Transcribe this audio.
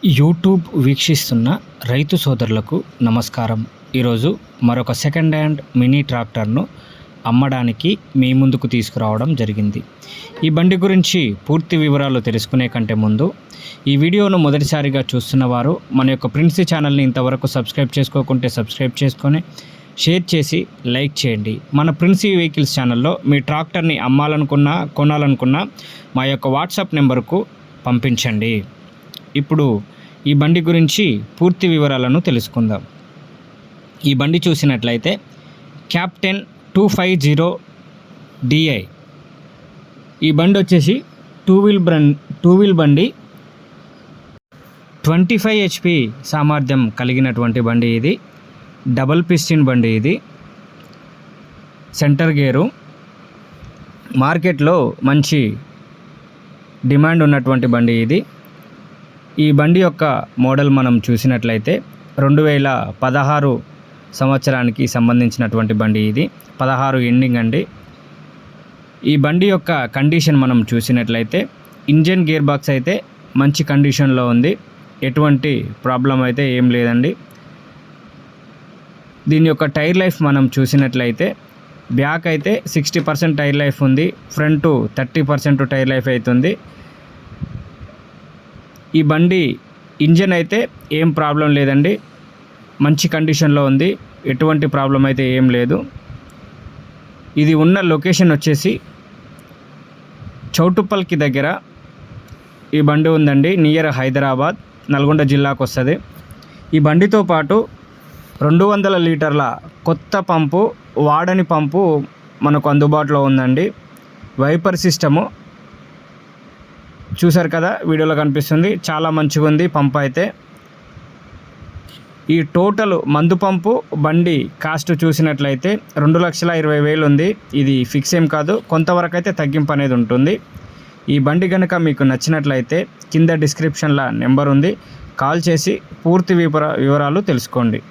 YouTube వీక్షిస్తున్న రైతు సోదరులకు నమస్కారం. ఈరోజు మరొక సెకండ్ హ్యాండ్ మినీ ట్రాక్టర్ను అమ్మడానికి మీ ముందుకు తీసుకురావడం జరిగింది. ఈ బండి గురించి పూర్తి వివరాలు తెలుసుకునే కంటే ముందు ఈ వీడియోను మొదటిసారిగా చూస్తున్న వారు మన యొక్క ప్రిన్సీ ఛానల్ని ఇంతవరకు సబ్స్క్రైబ్ చేసుకోకుంటే సబ్స్క్రైబ్ చేసుకొని షేర్ చేసి లైక్ చేయండి. మన ప్రిన్సీ వెహికల్స్ ఛానల్లో మీ ట్రాక్టర్ని అమ్మాలనుకున్నా కొనాలనుకున్నా మా యొక్క వాట్సాప్ నెంబర్కు పంపించండి. ఇప్పుడు ఈ బండి గురించి పూర్తి వివరాలను తెలుసుకుందాం. ఈ బండి చూసినట్లయితే క్యాప్టెన్ 250 DI. ఈ బండి వచ్చేసి టూ వీల్ బండి, 25 HP సామర్థ్యం కలిగినటువంటి బండి. ఇది డబల్ పిస్టిన్ బండి. ఇది సెంటర్ గేరు. మార్కెట్లో మంచి డిమాండ్ ఉన్నటువంటి బండి ఇది. ఈ బండి యొక్క మోడల్ మనం చూసినట్లయితే 2016 సంవత్సరానికి సంబంధించినటువంటి బండి. ఇది 16 ఎండింగ్ అండి. ఈ బండి యొక్క కండిషన్ మనం చూసినట్లయితే ఇంజన్ గేర్ బాక్స్ అయితే మంచి కండిషన్లో ఉంది. ఎటువంటి ప్రాబ్లం అయితే ఏం లేదండి. దీని యొక్క టైర్ లైఫ్ మనం చూసినట్లయితే బ్యాక్ అయితే 60% టైర్ లైఫ్ ఉంది, ఫ్రంట్ 30% టైర్ లైఫ్ అవుతుంది. ఈ బండి ఇంజన్ అయితే ఏం ప్రాబ్లం లేదండి, మంచి కండిషన్లో ఉంది. ఎటువంటి ప్రాబ్లం అయితే ఏం లేదు. ఇది ఉన్న లొకేషన్ వచ్చేసి చౌటుప్పల్కి దగ్గర ఈ బండి ఉందండి, నియర్ హైదరాబాద్, నల్గొండ జిల్లాకు వస్తుంది. ఈ బండితో పాటు 200 లీటర్ల కొత్త పంపు, వాడని పంపు మనకు అందుబాటులో ఉందండి. వైపర్ సిస్టము చూసారు కదా, వీడియోలో కనిపిస్తుంది. చాలా మంచిగా ఉంది పంపు అయితే. ఈ టోటల్ మందు పంపు బండి కాస్ట్ చూసినట్లయితే 2,20,000 ఉంది. ఇది ఫిక్స్ ఏం కాదు, కొంతవరకు అయితే తగ్గింపు అనేది ఉంటుంది. ఈ బండి కనుక మీకు నచ్చినట్లయితే కింద డిస్క్రిప్షన్లో నెంబర్ ఉంది, కాల్ చేసి పూర్తి వివరాలు తెలుసుకోండి.